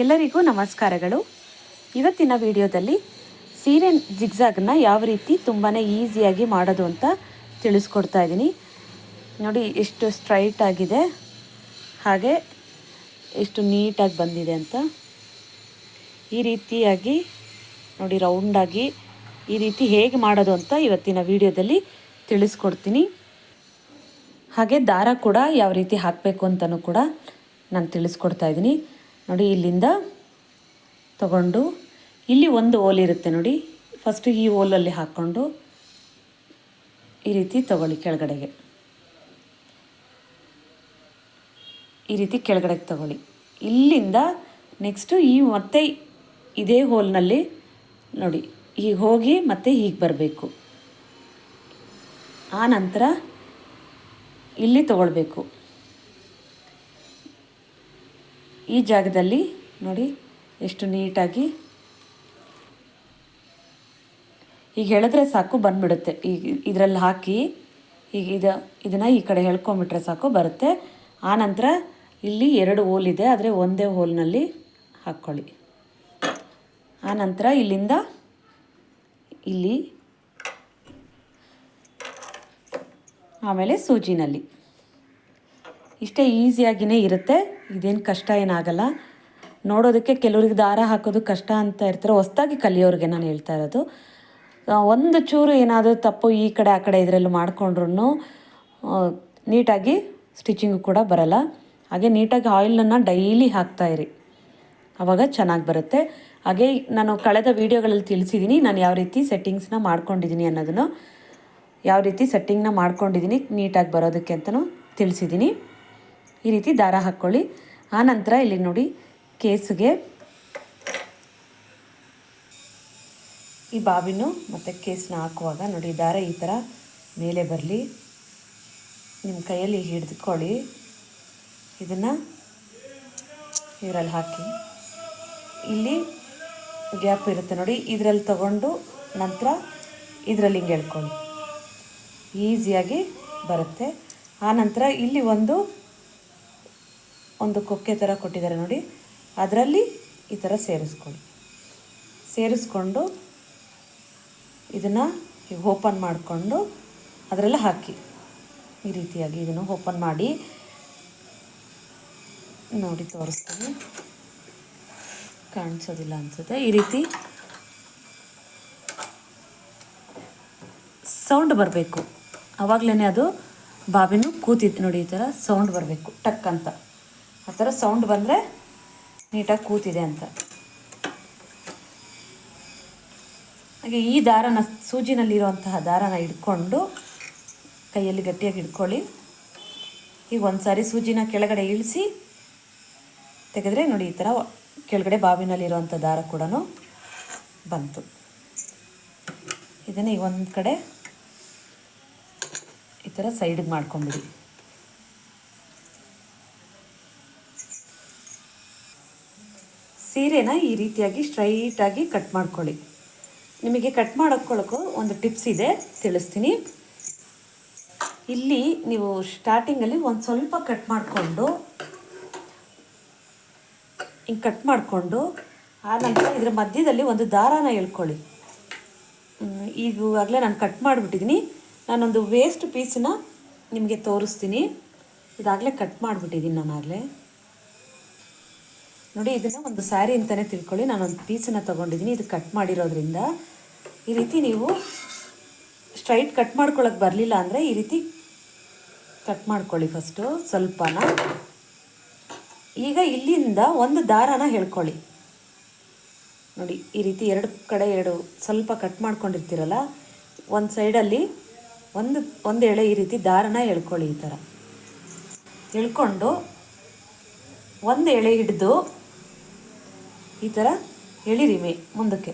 ಎಲ್ಲರಿಗೂ ನಮಸ್ಕಾರಗಳು. ಇವತ್ತಿನ ವಿಡಿಯೋದಲ್ಲಿ ಸೀರೆ ಜಿಗ್ಜಾಗ್ನ ಯಾವ ರೀತಿ ತುಂಬಾ ಈಸಿಯಾಗಿ ಮಾಡೋದು ಅಂತ ತಿಳಿಸ್ಕೊಡ್ತಾ ಇದ್ದೀನಿ. ನೋಡಿ ಎಷ್ಟು ಸ್ಟ್ರೈಟ್ ಆಗಿದೆ, ಹಾಗೆ ಎಷ್ಟು ನೀಟಾಗಿ ಬಂದಿದೆ ಅಂತ. ಈ ರೀತಿಯಾಗಿ ನೋಡಿ ರೌಂಡಾಗಿ ಈ ರೀತಿ ಹೇಗೆ ಮಾಡೋದು ಅಂತ ಇವತ್ತಿನ ವಿಡಿಯೋದಲ್ಲಿ ತಿಳಿಸ್ಕೊಡ್ತೀನಿ. ಹಾಗೆ ದಾರ ಕೂಡ ಯಾವ ರೀತಿ ಹಾಕಬೇಕು ಅಂತಲೂ ಕೂಡ ನಾನು ತಿಳಿಸ್ಕೊಡ್ತಾ ಇದ್ದೀನಿ. ನೋಡಿ ಇಲ್ಲಿಂದ ತಗೊಂಡು ಇಲ್ಲಿ ಒಂದು ಹೋಲ್ ಇರುತ್ತೆ ನೋಡಿ, ಫಸ್ಟು ಈ ಹೋಲಲ್ಲಿ ಹಾಕ್ಕೊಂಡು ಈ ರೀತಿ ತಗೊಳ್ಳಿ ಕೆಳಗಡೆಗೆ, ಈ ರೀತಿ ಕೆಳಗಡೆಗೆ ತಗೊಳ್ಳಿ. ಇಲ್ಲಿಂದ ನೆಕ್ಸ್ಟು ಮತ್ತೆ ಇದೇ ಹೋಲ್ನಲ್ಲಿ ನೋಡಿ ಹೀಗೆ ಹೋಗಿ ಮತ್ತೆ ಹೀಗೆ ಬರಬೇಕು. ಆ ನಂತರ ಇಲ್ಲಿ ತಗೊಳ್ಬೇಕು. ಈ ಜಾಗದಲ್ಲಿ ನೋಡಿ ಎಷ್ಟು ನೀಟಾಗಿ ಈಗ ಹೇಳಿದ್ರೆ ಸಾಕು ಬಂದುಬಿಡುತ್ತೆ. ಈಗ ಇದರಲ್ಲಿ ಹಾಕಿ ಈಗ ಇದನ್ನು ಈ ಕಡೆ ಎಳ್ಕೊಂಬಿಟ್ರೆ ಸಾಕು ಬರುತ್ತೆ. ಆನಂತರ ಇಲ್ಲಿ 2 ಹೋಲ್ ಇದೆ, ಆದರೆ ಒಂದೇ ಹೋಲ್ನಲ್ಲಿ ಹಾಕ್ಕೊಳ್ಳಿ. ಆನಂತರ ಇಲ್ಲಿಂದ ಇಲ್ಲಿ, ಆಮೇಲೆ ಸೂಜಿನಲ್ಲಿ. ಇಷ್ಟೇ ಈಸಿಯಾಗಿಯೇ ಇರುತ್ತೆ, ಇದೇನು ಕಷ್ಟ ಏನಾಗಲ್ಲ. ನೋಡೋದಕ್ಕೆ ಕೆಲವ್ರಿಗೆ ದಾರ ಹಾಕೋದು ಕಷ್ಟ ಅಂತ ಇರ್ತಾರೆ, ಹೊಸ್ದಾಗಿ ಕಲಿಯೋರಿಗೆ ನಾನು ಹೇಳ್ತಾ ಇರೋದು. ಒಂದು ಚೂರು ಏನಾದರೂ ತಪ್ಪು ಈ ಕಡೆ ಆ ಕಡೆ ಇದರಲ್ಲೂ ಮಾಡಿಕೊಂಡ್ರೂ ನೀಟಾಗಿ ಸ್ಟಿಚಿಂಗು ಕೂಡ ಬರಲ್ಲ. ಹಾಗೆ ನೀಟಾಗಿ ಆಯಿಲನ್ನು ಡೈಲಿ ಹಾಕ್ತಾಯಿರಿ, ಆವಾಗ ಚೆನ್ನಾಗಿ ಬರುತ್ತೆ. ಹಾಗೆ ನಾನು ಕಳೆದ ವೀಡಿಯೋಗಳಲ್ಲಿ ತಿಳಿಸಿದ್ದೀನಿ ನಾನು ಯಾವ ರೀತಿ ಸೆಟ್ಟಿಂಗ್ಸ್ನ ಮಾಡ್ಕೊಂಡಿದ್ದೀನಿ ಅನ್ನೋದನ್ನು, ಯಾವ ರೀತಿ ಸೆಟ್ಟಿಂಗ್ನ ಮಾಡ್ಕೊಂಡಿದ್ದೀನಿ ನೀಟಾಗಿ ಬರೋದಕ್ಕೆ ಅಂತಲೂ ತಿಳಿಸಿದ್ದೀನಿ. ಈ ರೀತಿ ದಾರ ಹಾಕ್ಕೊಳ್ಳಿ. ಆನಂತರ ಇಲ್ಲಿ ನೋಡಿ ಕೇಸಿಗೆ ಈ ಬಾಬಿನು ಮತ್ತು ಕೇಸನ್ನ ಹಾಕುವಾಗ ನೋಡಿ ದಾರ ಈ ಥರ ಮೇಲೆ ಬರಲಿ. ನಿಮ್ಮ ಕೈಯಲ್ಲಿ ಹಿಡಿದುಕೊಳ್ಳಿ, ಇದನ್ನು ಇದರಲ್ಲಿ ಹಾಕಿ, ಇಲ್ಲಿ ಗ್ಯಾಪ್ ಇರುತ್ತೆ ನೋಡಿ, ಇದರಲ್ಲಿ ತಗೊಂಡು ನಂತರ ಇದರಲ್ಲಿ ಹಿಂಗೆ ಎಳ್ಕೊಳ್ಳಿ, ಈಸಿಯಾಗಿ ಬರುತ್ತೆ. ಆನಂತರ ಇಲ್ಲಿ ಒಂದು ಕೊಕ್ಕೆ ಥರ ಕೊಟ್ಟಿದ್ದಾರೆ ನೋಡಿ, ಅದರಲ್ಲಿ ಈ ಥರ ಸೇರಿಸ್ಕೊಂಡು ಇದನ್ನು ಓಪನ್ ಮಾಡಿಕೊಂಡು ಅದರೆಲ್ಲ ಹಾಕಿ. ಈ ರೀತಿಯಾಗಿ ಇದನ್ನು ಓಪನ್ ಮಾಡಿ ನೋಡಿ ತೋರಿಸ್ತೀನಿ, ಕಾಣಿಸೋದಿಲ್ಲ ಅನಿಸುತ್ತೆ. ಈ ರೀತಿ ಸೌಂಡ್ ಬರಬೇಕು, ಆವಾಗಲೇ ಅದು ಬಾಬಿನೂ ಕೂತಿದ್ದು ನೋಡಿ, ಈ ಥರ ಸೌಂಡ್ ಬರಬೇಕು ಟಕ್ ಅಂತ. ಆ ಥರ ಸೌಂಡ್ ಬಂದರೆ ನೀಟಾಗಿ ಕೂತಿದೆ ಅಂತ. ಹಾಗೆ ಈ ದಾರನ, ಸೂಜಿನಲ್ಲಿರುವಂತಹ ದಾರನ ಹಿಡ್ಕೊಂಡು ಕೈಯಲ್ಲಿ ಗಟ್ಟಿಯಾಗಿ ಹಿಡ್ಕೊಳ್ಳಿ. ಈಗ ಒಂದು ಸಾರಿ ಸೂಜಿನ ಕೆಳಗಡೆ ಇಳಿಸಿ ತೆಗೆದ್ರೆ ನೋಡಿ ಈ ಥರ ಕೆಳಗಡೆ ಬಾಬಿನಲ್ಲಿರುವಂಥ ದಾರ ಕೂಡ ಬಂತು. ಇದನ್ನು ಈಗ ಒಂದು ಕಡೆ ಈ ಥರ ಸೈಡಿಗೆ ಮಾಡ್ಕೊಂಬಿಡಿ. ಸೀರೆನ ಈ ರೀತಿಯಾಗಿ ಸ್ಟ್ರೈಟಾಗಿ ಕಟ್ ಮಾಡ್ಕೊಳ್ಳಿ. ನಿಮಗೆ ಕಟ್ ಮಾಡ್ಕೊಳ್ಳೋಕ್ಕೂ ಒಂದು ಟಿಪ್ಸ್ ಇದೆ, ತಿಳಿಸ್ತೀನಿ. ಇಲ್ಲಿ ನೀವು ಸ್ಟಾರ್ಟಿಂಗಲ್ಲಿ ಒಂದು ಸ್ವಲ್ಪ ಕಟ್ ಮಾಡಿಕೊಂಡು ಹಿಂಗೆ ಕಟ್ ಮಾಡಿಕೊಂಡು ಆನಂತರ ಇದರ ಮಧ್ಯದಲ್ಲಿ ಒಂದು ದಾರಾನ ಎಳ್ಕೊಳ್ಳಿ. ಈಗಾಗಲೇ ನಾನು ಕಟ್ ಮಾಡಿಬಿಟ್ಟಿದ್ದೀನಿ. ನಾನೊಂದು ವೇಸ್ಟ್ ಪೀಸನ್ನ ನಿಮಗೆ ತೋರಿಸ್ತೀನಿ. ಇದಾಗಲೇ ಕಟ್ ಮಾಡಿಬಿಟ್ಟಿದ್ದೀನಿ ನಾನಾಗಲೇ ನೋಡಿ. ಇದನ್ನು ಒಂದು ಸ್ಯಾರಿ ಅಂತಲೇ ತಿಳ್ಕೊಳ್ಳಿ. ನಾನೊಂದು ಪೀಸನ್ನು ತೊಗೊಂಡಿದ್ದೀನಿ, ಇದು ಕಟ್ ಮಾಡಿರೋದ್ರಿಂದ. ಈ ರೀತಿ ನೀವು ಸ್ಟ್ರೈಟ್ ಕಟ್ ಮಾಡ್ಕೊಳ್ಳೋಕೆ ಬರಲಿಲ್ಲ ಅಂದರೆ ಈ ರೀತಿ ಕಟ್ ಮಾಡ್ಕೊಳ್ಳಿ ಫಸ್ಟು ಸ್ವಲ್ಪನ. ಈಗ ಇಲ್ಲಿಂದ ಒಂದು ದಾರಾನ ಎಳ್ಕೊಳ್ಳಿ ನೋಡಿ, ಈ ರೀತಿ 2 ಕಡೆ 2 ಸ್ವಲ್ಪ ಕಟ್ ಮಾಡ್ಕೊಂಡಿರ್ತೀರಲ್ಲ, ಒಂದು ಸೈಡಲ್ಲಿ ಒಂದು ಎಳೆ ಈ ರೀತಿ ದಾರನ ಎಳ್ಕೊಳ್ಳಿ. ಈ ಥರ ಎಳ್ಕೊಂಡು ಒಂದು ಎಳೆ ಹಿಡಿದು ಈ ಥರ ಎಳಿರಿ ಮುಂದಕ್ಕೆ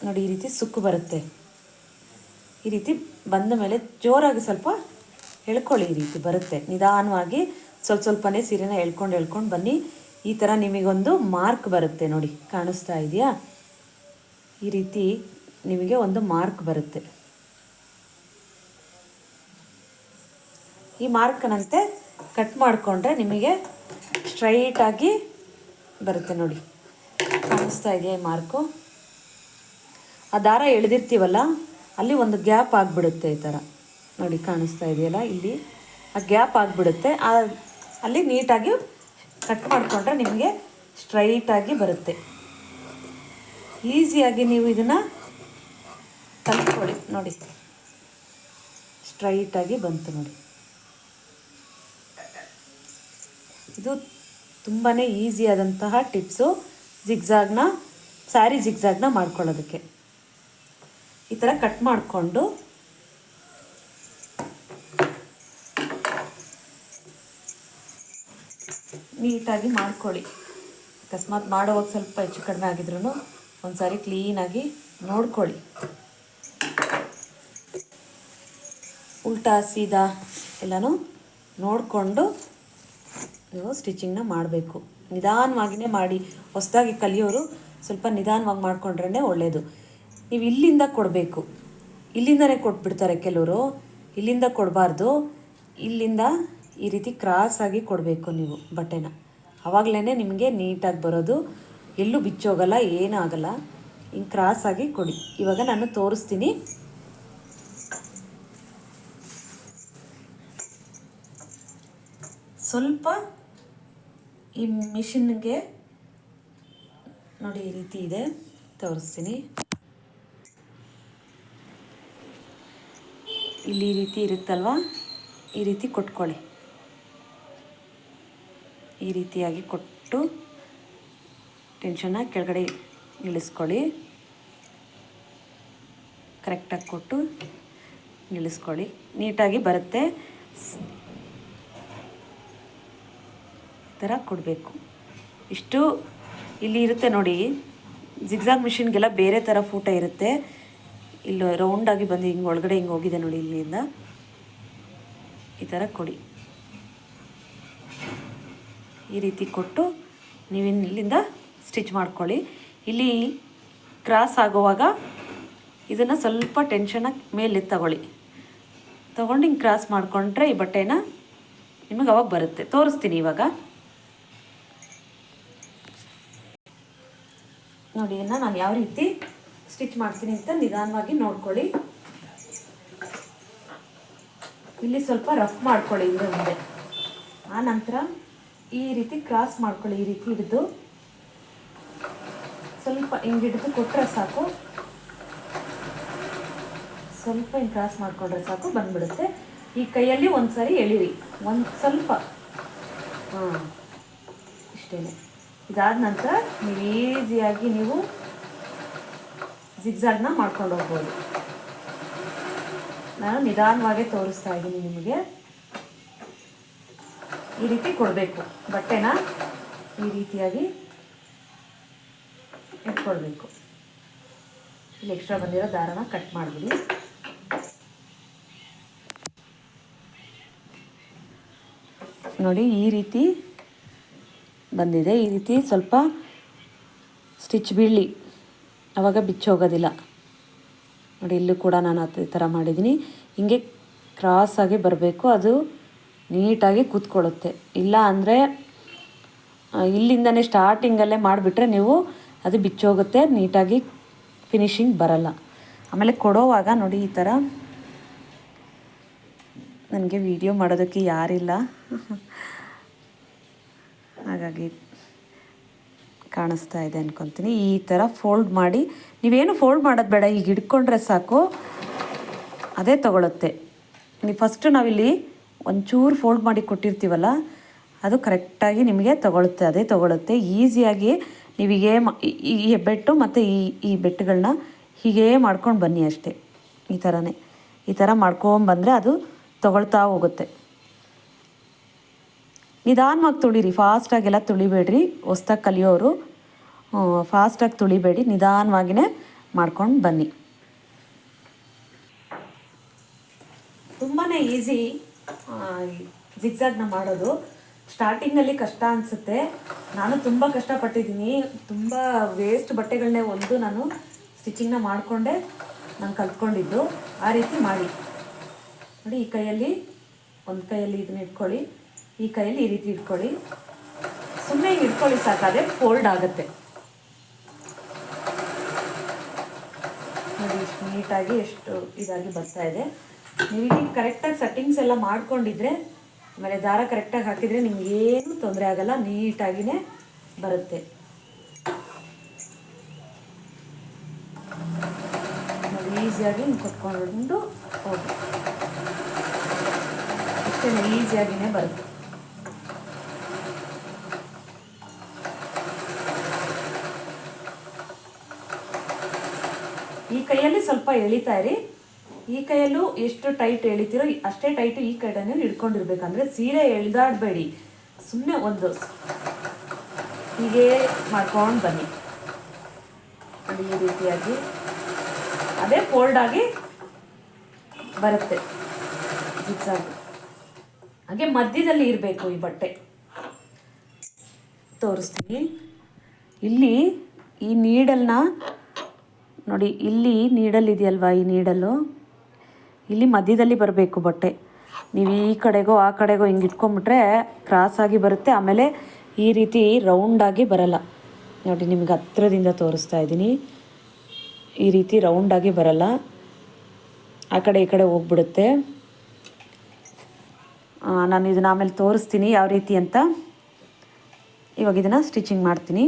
ನೋಡಿ, ಈ ರೀತಿ ಸುಕ್ಕು ಬರುತ್ತೆ. ಈ ರೀತಿ ಬಂದ ಮೇಲೆ ಜೋರಾಗಿ ಸ್ವಲ್ಪ ಎಳ್ಕೊಳ್ಳಿ. ಈ ರೀತಿ ಬರುತ್ತೆ, ನಿಧಾನವಾಗಿ ಸ್ವಲ್ಪನೇ ಸೀರೆನ ಎಳ್ಕೊಂಡು ಬನ್ನಿ. ಈ ಥರ ನಿಮಗೊಂದು ಮಾರ್ಕ್ ಬರುತ್ತೆ ನೋಡಿ, ಕಾಣಿಸ್ತಾ ಇದೆಯಾ? ಈ ರೀತಿ ನಿಮಗೆ ಒಂದು ಮಾರ್ಕ್ ಬರುತ್ತೆ. ಈ ಮಾರ್ಕ್ನಂತೆ ಕಟ್ ಮಾಡಿಕೊಂಡ್ರೆ ನಿಮಗೆ ಸ್ಟ್ರೈಟಾಗಿ ಬರುತ್ತೆ ನೋಡಿ. ಕಾಣಿಸ್ತಾ ಇದೆಯಾ ಮಾರ್ಕು? ಆ ದಾರ ಎಳೆದಿರ್ತೀವಲ್ಲ ಅಲ್ಲಿ ಒಂದು ಗ್ಯಾಪ್ ಆಗಿಬಿಡುತ್ತೆ ಈ ಥರ ನೋಡಿ. ಕಾಣಿಸ್ತಾ ಇದೆಯಲ್ಲ ಇಲ್ಲಿ ಆ ಗ್ಯಾಪ್ ಆಗಿಬಿಡುತ್ತೆ. ಅಲ್ಲಿ ನೀಟಾಗಿ ಕಟ್ ಮಾಡಿಕೊಂಡ್ರೆ ನಿಮಗೆ ಸ್ಟ್ರೈಟಾಗಿ ಬರುತ್ತೆ. ಈಸಿಯಾಗಿ ನೀವು ಇದನ್ನು ಕಲ್ತ್ಕೊಳ್ಳಿ ನೋಡಿ. ಸ್ಟ್ರೈಟಾಗಿ ಬಂತು ನೋಡಿ. ಇದು ತುಂಬಾ ಈಸಿಯಾದಂತಹ ಟಿಪ್ಸು ಸ್ಯಾರಿ ಜಿಗ್ಜಾಗ್ನ ಮಾಡ್ಕೊಳ್ಳೋದಕ್ಕೆ. ಈ ಥರ ಕಟ್ ಮಾಡಿಕೊಂಡು ನೀಟಾಗಿ ಮಾಡ್ಕೊಳ್ಳಿ. ಅಕಸ್ಮಾತ್ ಮಾಡುವಾಗ ಸ್ವಲ್ಪ ಹೆಚ್ಚು ಕಡಿಮೆ ಆಗಿದ್ರೂ ಒಂದು ಸಾರಿ ಕ್ಲೀನಾಗಿ ನೋಡ್ಕೊಳ್ಳಿ. ಉಲ್ಟಾ ಸೀದಾ ಎಲ್ಲನೂ ನೋಡಿಕೊಂಡು ನೀವು ಸ್ಟಿಚಿಂಗ್ನ ಮಾಡಬೇಕು. ನಿಧಾನವಾಗಿಯೇ ಮಾಡಿ. ಹೊಸದಾಗಿ ಕಲಿಯೋರು ಸ್ವಲ್ಪ ನಿಧಾನವಾಗಿ ಮಾಡಿಕೊಂಡ್ರೇ ಒಳ್ಳೆಯದು. ನೀವು ಇಲ್ಲಿಂದ ಕೊಡಬೇಕು. ಇಲ್ಲಿಂದನೇ ಕೊಟ್ಬಿಡ್ತಾರೆ ಕೆಲವರು. ಇಲ್ಲಿಂದ ಕೊಡಬಾರ್ದು. ಇಲ್ಲಿಂದ ಈ ರೀತಿ ಕ್ರಾಸಾಗಿ ಕೊಡಬೇಕು ನೀವು ಬಟ್ಟೆನ. ಆವಾಗಲೇ ನಿಮಗೆ ನೀಟಾಗಿ ಬರೋದು. ಎಲ್ಲೂ ಬಿಚ್ಚೋಗಲ್ಲ, ಏನೂ ಆಗಲ್ಲ. ಹಿಂಗೆ ಕ್ರಾಸಾಗಿ ಕೊಡಿ. ಇವಾಗ ನಾನು ತೋರಿಸ್ತೀನಿ. ಸ್ವಲ್ಪ ಈ ಮಿಷಿನ್ಗೆ ನೋಡಿ ಈ ರೀತಿ ಇದೆ, ತೋರಿಸ್ತೀನಿ. ಇಲ್ಲಿ ಈ ರೀತಿ ಇರುತ್ತಲ್ವ, ಈ ರೀತಿ ಕೊಟ್ಕೊಳ್ಳಿ. ಈ ರೀತಿಯಾಗಿ ಕೊಟ್ಟು ಟೆನ್ಷನ್ನ ಕೆಳಗಡೆ ಇಳಿಸ್ಕೊಳ್ಳಿ. ಕರೆಕ್ಟಾಗಿ ಕೊಟ್ಟು ನಿಲ್ಲಿಸ್ಕೊಳ್ಳಿ. ನೀಟಾಗಿ ಬರುತ್ತೆ. ಈ ಥರ ಕೊಡಬೇಕು. ಇಷ್ಟು ಇಲ್ಲಿ ಇರುತ್ತೆ ನೋಡಿ. ಜಿಗ್ಜಾಗ್ ಮಿಷಿನ್ಗೆಲ್ಲ ಬೇರೆ ಥರ ಫೂಟ ಇರುತ್ತೆ. ಇಲ್ಲಿ ರೌಂಡಾಗಿ ಬಂದು ಹಿಂಗೆ ಒಳಗಡೆ ಹಿಂಗೆ ಹೋಗಿದೆ ನೋಡಿ. ಇಲ್ಲಿಂದ ಈ ಥರ ಕೊಡಿ. ಈ ರೀತಿ ಕೊಟ್ಟು ನೀವು ಇಲ್ಲಿಂದ ಸ್ಟಿಚ್ ಮಾಡ್ಕೊಳ್ಳಿ. ಇಲ್ಲಿ ಕ್ರಾಸ್ ಆಗುವಾಗ ಇದನ್ನು ಸ್ವಲ್ಪ ಟೆನ್ಷನಾಗಿ ಮೇಲೆ ತಗೊಂಡು ಹಿಂಗೆ ಕ್ರಾಸ್ ಮಾಡಿಕೊಂಡ್ರೆ ಈ ಬಟ್ಟೆನ ನಿಮಗೆ ಅವಾಗ ಬರುತ್ತೆ. ತೋರಿಸ್ತೀನಿ ಇವಾಗ ನೋಡಿ. ಇದನ್ನು ನಾನು ಯಾವ ರೀತಿ ಸ್ಟಿಚ್ ಮಾಡ್ತೀನಿ ಅಂತ ನಿಧಾನವಾಗಿ ನೋಡ್ಕೊಳ್ಳಿ. ಇಲ್ಲಿ ಸ್ವಲ್ಪ ರಫ್ ಮಾಡ್ಕೊಳ್ಳಿ ಹಿಂದೆ ಮುಂದೆ. ಆ ನಂತರ ಈ ರೀತಿ ಕ್ರಾಸ್ ಮಾಡ್ಕೊಳ್ಳಿ. ಈ ರೀತಿ ಹಿಡಿದು ಸ್ವಲ್ಪ ಹಿಂಗೆ ಹಿಡಿದು ಕೊಟ್ಟರೆ ಸಾಕು. ಸ್ವಲ್ಪ ಹಿಂಗೆ ಕ್ರಾಸ್ ಮಾಡಿಕೊಂಡ್ರೆ ಸಾಕು, ಬಂದ್ಬಿಡುತ್ತೆ. ಈ ಕೈಯಲ್ಲಿ ಒಂದು ಸಾರಿ ಎಳಿರಿ, ಒಂದು ಸ್ವಲ್ಪ. ಇಷ್ಟೇ. ಇದಾದ ನಂತರ ನೀವು ಈಸಿಯಾಗಿ ನೀವು ಜಿಗ್ಜಾಗ್ನ ಮಾಡ್ಕೊಂಡು ಹೋಗ್ಬೋದು. ನಾನು ನಿಧಾನವಾಗೇ ತೋರಿಸ್ತಾ ಇದ್ದೀನಿ ನಿಮಗೆ. ಈ ರೀತಿ ಕೊಡಬೇಕು ಬಟ್ಟೆನ. ಈ ರೀತಿಯಾಗಿ ಇಟ್ಕೊಳ್ಬೇಕು. ಇಲ್ಲಿ ಎಕ್ಸ್ಟ್ರಾ ಬಂದಿರೋ ದಾರನ ಕಟ್ ಮಾಡಿಬಿಡಿ. ನೋಡಿ ಈ ರೀತಿ ಬಂದಿದೆ. ಈ ರೀತಿ ಸ್ವಲ್ಪ ಸ್ಟಿಚ್ ಬೀಳಲಿ, ಆವಾಗ ಬಿಚ್ಚೋಗೋದಿಲ್ಲ ನೋಡಿ. ಇಲ್ಲೂ ಕೂಡ ನಾನು ಈ ಥರ ಮಾಡಿದ್ದೀನಿ. ಹಿಂಗೆ ಕ್ರಾಸಾಗಿ ಬರಬೇಕು. ಅದು ನೀಟಾಗಿ ಕೂತ್ಕೊಳ್ಳುತ್ತೆ. ಇಲ್ಲ ಅಂದರೆ ಇಲ್ಲಿಂದನೇ ಸ್ಟಾರ್ಟಿಂಗಲ್ಲೇ ಮಾಡಿಬಿಟ್ರೆ ನೀವು ಅದು ಬಿಚ್ಚೋಗುತ್ತೆ, ನೀಟಾಗಿ ಫಿನಿಶಿಂಗ್ ಬರಲ್ಲ. ಆಮೇಲೆ ಕೊಡೋವಾಗ ನೋಡಿ ಈ ಥರ. ನನಗೆ ವಿಡಿಯೋ ಮಾಡೋದಕ್ಕೆ ಯಾರಿಲ್ಲ, ಹಾಗಾಗಿ ಕಾಣಿಸ್ತಾ ಇದೆ ಅಂದ್ಕೊತೀನಿ. ಈ ಥರ ಫೋಲ್ಡ್ ಮಾಡಿ, ನೀವೇನು ಫೋಲ್ಡ್ ಮಾಡೋದು ಬೇಡ, ಈಗ ಹಿಡ್ಕೊಂಡ್ರೆ ಸಾಕು, ಅದೇ ತೊಗೊಳುತ್ತೆ. ನೀವು ಫಸ್ಟು ನಾವಿಲ್ಲಿ ಒಂಚೂರು ಫೋಲ್ಡ್ ಮಾಡಿ ಕೊಟ್ಟಿರ್ತೀವಲ್ಲ, ಅದು ಕರೆಕ್ಟಾಗಿ ನಿಮಗೆ ತೊಗೊಳುತ್ತೆ, ಅದೇ ತೊಗೊಳುತ್ತೆ. ಈಸಿಯಾಗಿ ನೀವು ಈ ಹೆಬ್ಬೆಟ್ಟು ಮತ್ತು ಈ ಬೆಟ್ಟುಗಳನ್ನ ಹೀಗೇ ಮಾಡ್ಕೊಂಡು ಬನ್ನಿ ಅಷ್ಟೇ. ಈ ಥರನೇ ಈ ಥರ ಮಾಡ್ಕೊಂಬಂದರೆ ಅದು ತೊಗೊಳ್ತಾ ಹೋಗುತ್ತೆ. ನಿಧಾನವಾಗಿ ತುಳಿರಿ, ಫಾಸ್ಟಾಗೆಲ್ಲ ತುಳಿಬೇಡ್ರಿ. ಹೊಸ್ದಾಗಿ ಕಲಿಯೋರು ಫಾಸ್ಟಾಗಿ ತುಳಿಬೇಡಿ, ನಿಧಾನವಾಗಿಯೇ ಮಾಡ್ಕೊಂಡು ಬನ್ನಿ. ತುಂಬಾ ಈಸಿ ಜಿಗ್ಜಾಗ್ನ ಮಾಡೋದು. ಸ್ಟಾರ್ಟಿಂಗಲ್ಲಿ ಕಷ್ಟ ಅನಿಸುತ್ತೆ. ನಾನು ತುಂಬ ಕಷ್ಟಪಟ್ಟಿದ್ದೀನಿ. ತುಂಬ ವೇಸ್ಟ್ ಬಟ್ಟೆಗಳನ್ನೇ ನಾನು ಸ್ಟಿಚಿಂಗ್ನ ಮಾಡಿಕೊಂಡೆ ನಾನು ಕಲ್ತ್ಕೊಂಡಿದ್ದು. ಆ ರೀತಿ ಮಾಡಿ ನೋಡಿ. ಈ ಕೈಯಲ್ಲಿ ಒಂದು ಕೈಯಲ್ಲಿ ಇದನ್ನ ಇಟ್ಕೊಳ್ಳಿ, ಈ ಕೈಯಲ್ಲಿ ಈ ರೀತಿ ಇಟ್ಕೊಳ್ಳಿ. ಸುಮ್ಮನೆ ಇಟ್ಕೊಳ್ಳಿ ಸಾಕಾದ್ರೆ ಫೋಲ್ಡ್ ಆಗುತ್ತೆ. ನೋಡಿ ಇಷ್ಟು ನೀಟಾಗಿ ಎಷ್ಟು ಇದಾಗಿ ಬರ್ತಾ ಇದೆ. ನೀವು ಈಗ ಕರೆಕ್ಟಾಗಿ ಸೆಟ್ಟಿಂಗ್ಸ್ ಎಲ್ಲ ಮಾಡ್ಕೊಂಡಿದ್ರೆ ಆಮೇಲೆ ದಾರ ಕರೆಕ್ಟಾಗಿ ಹಾಕಿದರೆ ನಿಮಗೇನು ತೊಂದರೆ ಆಗಲ್ಲ, ನೀಟಾಗಿಯೇ ಬರುತ್ತೆ. ನೋಡಿ ಈಸಿಯಾಗಿ ಕೊಟ್ಕೊಂಡು ಹೋಗಿ ಅಷ್ಟೇ, ಈಸಿಯಾಗಿಯೇ ಬರುತ್ತೆ. ಈ ಕೈಯಲ್ಲಿ ಸ್ವಲ್ಪ ಎಳಿತಾ ಇರಿ. ಈ ಕೈಯಲ್ಲೂ ಎಷ್ಟು ಟೈಟ್ ಎಳಿತೀರೋ ಅಷ್ಟೇ ಟೈಟು ಈ ಕಡೆನೇ ಹಿಡ್ಕೊಂಡಿರ್ಬೇಕಂದ್ರೆ ಸೀರೆ ಎಳ್ದಾಡಬೇಡಿ. ಸುಮ್ಮನೆ ಒಂದು ಹೀಗೆ ಮಾಡ್ಕೊಂಡು ಬನ್ನಿ. ಅದು ಈ ರೀತಿಯಾಗಿ ಅದೇ ಫೋಲ್ಡ್ ಆಗಿ ಬರುತ್ತೆ ಜಿಗ್ಜಾಗ್. ಹಾಗೆ ಮಧ್ಯದಲ್ಲಿ ಇರಬೇಕು ಈ ಬಟ್ಟೆ. ತೋರಿಸ್ತೀನಿ. ಇಲ್ಲಿ ಈ ನೀಡಲ್ನ ನೋಡಿ, ಇಲ್ಲಿ ನೀಡಲ್ ಇದೆಯಲ್ವಾ, ಈ ನೀಡಲ್ಲು ಇಲ್ಲಿ ಮಧ್ಯದಲ್ಲಿ ಬರಬೇಕು ಬಟ್ಟೆ. ನೀವು ಈ ಕಡೆಗೋ ಆ ಕಡೆಗೋ ಹಿಂಗೆ ಇಟ್ಕೊಂಡ್ಬಿಟ್ರೆ ಕ್ರಾಸಾಗಿ ಬರುತ್ತೆ. ಆಮೇಲೆ ಈ ರೀತಿ ರೌಂಡಾಗಿ ಬರಲ್ಲ. ನೋಡಿ ನಿಮಗೆ ಹತ್ರದಿಂದ ತೋರಿಸ್ತಾ ಇದ್ದೀನಿ. ಈ ರೀತಿ ರೌಂಡಾಗಿ ಬರಲ್ಲ, ಆ ಕಡೆ ಈ ಕಡೆ ಹೋಗ್ಬಿಡುತ್ತೆ. ನಾನು ಇದನ್ನು ಆಮೇಲೆ ತೋರಿಸ್ತೀನಿ ಯಾವ ರೀತಿ ಅಂತ. ಇವಾಗ ಇದನ್ನು ಸ್ಟಿಚಿಂಗ್ ಮಾಡ್ತೀನಿ.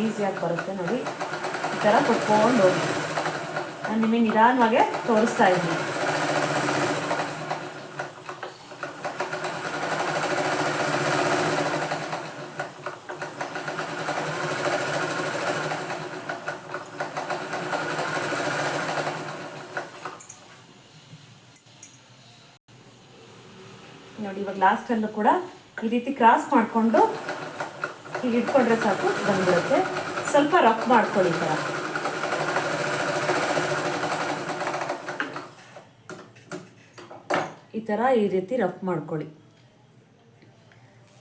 ಈಸಿಯಾಗಿ ಬರುತ್ತೆ ನೋಡಿ. ಈ ಥರ ಕೊಟ್ಕೊಂಡು ಹೋಗಿ ನಾನು ನಿಮಗೆ ನಿಧಾನವಾಗಿ ತೋರಿಸ್ತಾ ಇದ್ದೀನಿ. ನೋಡಿ ಇವಾಗ ಲಾಸ್ಟಲ್ಲೂ ಕೂಡ ಈ ರೀತಿ ಕ್ರಾಸ್ ಮಾಡಿಕೊಂಡು ಹೀಗೆ ಇಟ್ಕೊಂಡ್ರೆ ಸಾಕು, ಬಂದ್ಬಿಡುತ್ತೆ. ಸ್ವಲ್ಪ ರಫ್ ಮಾಡ್ಕೊಳ್ಳಿ ಈ ಥರ. ಈ ರೀತಿ ರಫ್ ಮಾಡ್ಕೊಳ್ಳಿ.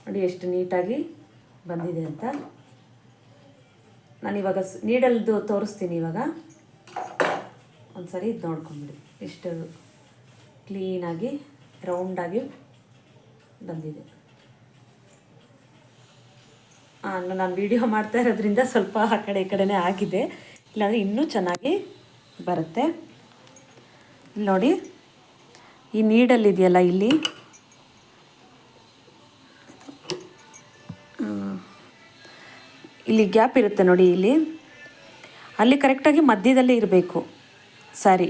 ನೋಡಿ ಎಷ್ಟು ನೀಟಾಗಿ ಬಂದಿದೆ ಅಂತ. ನಾನಿವಾಗ ನೀಡಲ್ದು ತೋರಿಸ್ತೀನಿ. ಇವಾಗ ಒಂದ್ಸರಿ ಇದು ನೋಡ್ಕೊಂಬಿಡಿ ಎಷ್ಟು ಕ್ಲೀನಾಗಿ ರೌಂಡಾಗಿ ಬಂದಿದೆ. ನಾನು ವಿಡಿಯೋ ಮಾಡ್ತಾ ಇರೋದ್ರಿಂದ ಸ್ವಲ್ಪ ಆ ಕಡೆ ಈ ಕಡೆನೇ ಆಗಿದೆ, ಇಲ್ಲಾಂದರೆ ಇನ್ನೂ ಚೆನ್ನಾಗಿ ಬರುತ್ತೆ. ನೋಡಿ ಈ ನೀಡಲ್ ಇದೆಯಲ್ಲ, ಇಲ್ಲಿ ಗ್ಯಾಪ್ ಇರುತ್ತೆ ನೋಡಿ. ಅಲ್ಲಿ ಕರೆಕ್ಟಾಗಿ ಮಧ್ಯದಲ್ಲೇ ಇರಬೇಕು ಸ್ಯಾರಿ.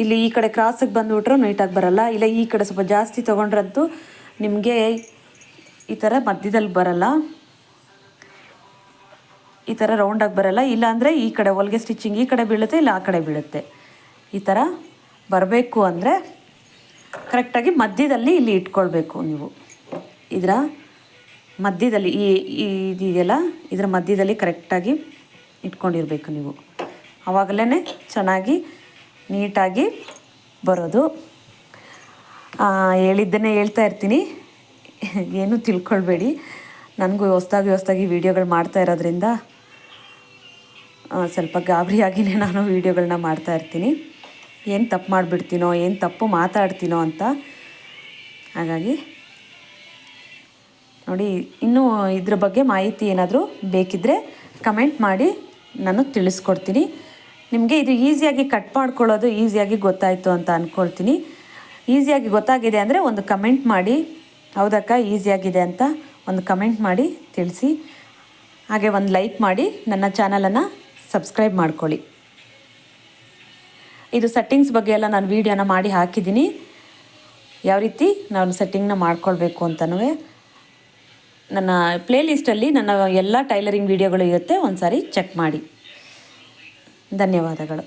ಇಲ್ಲಿ ಈ ಕಡೆ ಕ್ರಾಸಿಗೆ ಬಂದುಬಿಟ್ರೆ ನೀಟಾಗಿ ಬರಲ್ಲ. ಇಲ್ಲ ಈ ಕಡೆ ಸ್ವಲ್ಪ ಜಾಸ್ತಿ ತೊಗೊಂಡ್ರಂತೂ ನಿಮಗೆ ಈ ಥರ ಮಧ್ಯದಲ್ಲಿ ಬರಲ್ಲ, ಈ ಥರ ರೌಂಡಾಗಿ ಬರಲ್ಲ. ಇಲ್ಲಾಂದರೆ ಈ ಕಡೆ ಹೊಲಿಗೆ ಸ್ಟಿಚಿಂಗ್ ಈ ಕಡೆ ಬೀಳುತ್ತೆ, ಇಲ್ಲ ಆ ಕಡೆ ಬೀಳುತ್ತೆ. ಈ ಥರ ಬರಬೇಕು ಅಂದರೆ ಕರೆಕ್ಟಾಗಿ ಮಧ್ಯದಲ್ಲಿ ಇಲ್ಲಿ ಇಟ್ಕೊಳ್ಬೇಕು ನೀವು. ಇದರ ಮಧ್ಯದಲ್ಲಿ ಇದೆಯಲ್ಲ, ಇದರ ಮಧ್ಯದಲ್ಲಿ ಕರೆಕ್ಟಾಗಿ ಇಟ್ಕೊಂಡಿರಬೇಕು ನೀವು. ಆವಾಗಲೇ ಚೆನ್ನಾಗಿ ನೀಟಾಗಿ ಬರೋದು. ಹೇಳಿದ್ದನ್ನೇ ಹೇಳ್ತಾ ಇರ್ತೀನಿ, ಏನೂ ತಿಳ್ಕೊಳ್ಬೇಡಿ. ನನಗೂ ಹೊಸ್ದಾಗಿ ವೀಡಿಯೋಗಳು ಮಾಡ್ತಾ ಇರೋದ್ರಿಂದ ಸ್ವಲ್ಪ ಗಾಬರಿಯಾಗಿಯೇ ನಾನು ವೀಡಿಯೋಗಳನ್ನ ಮಾಡ್ತಾ ಇರ್ತೀನಿ. ಏನು ತಪ್ಪು ಮಾಡಿಬಿಡ್ತೀನೋ, ಏನು ತಪ್ಪು ಮಾತಾಡ್ತೀನೋ ಅಂತ. ಹಾಗಾಗಿ ನೋಡಿ, ಇನ್ನೂ ಇದ್ರ ಬಗ್ಗೆ ಮಾಹಿತಿ ಏನಾದರೂ ಬೇಕಿದ್ದರೆ ಕಮೆಂಟ್ ಮಾಡಿ ನಾನು ತಿಳಿಸ್ಕೊಡ್ತೀನಿ. ನಿಮಗೆ ಇದು ಈಸಿಯಾಗಿ ಕಟ್ ಮಾಡ್ಕೊಳ್ಳೋದು ಈಸಿಯಾಗಿ ಗೊತ್ತಾಯಿತು ಅಂತ ಅಂದ್ಕೊಳ್ತೀನಿ. ಈಸಿಯಾಗಿ ಗೊತ್ತಾಗಿದೆ ಅಂದರೆ ಒಂದು ಕಮೆಂಟ್ ಮಾಡಿ, ಹೌದಕ್ಕ ಈಸಿಯಾಗಿದೆ ಅಂತ ಒಂದು ಕಮೆಂಟ್ ಮಾಡಿ ತಿಳಿಸಿ. ಹಾಗೆ ಒಂದು ಲೈಕ್ ಮಾಡಿ ನನ್ನ ಚಾನಲನ್ನು ಸಬ್ಸ್ಕ್ರೈಬ್ ಮಾಡ್ಕೊಳ್ಳಿ. ಇದು ಸೆಟ್ಟಿಂಗ್ಸ್ ಬಗ್ಗೆ ಎಲ್ಲ ನಾನು ವೀಡಿಯೋನ ಮಾಡಿ ಹಾಕಿದ್ದೀನಿ, ಯಾವ ರೀತಿ ನಾನು ಸೆಟ್ಟಿಂಗ್ನ ಮಾಡ್ಕೊಳ್ಬೇಕು ಅಂತನೂ. ನನ್ನ ಪ್ಲೇಲಿಸ್ಟಲ್ಲಿ ನನ್ನ ಎಲ್ಲ ಟೈಲರಿಂಗ್ ವೀಡಿಯೋಗಳು ಇರುತ್ತೆ, ಒಂದು ಸಾರಿ ಚೆಕ್ ಮಾಡಿ. ಧನ್ಯವಾದಗಳು.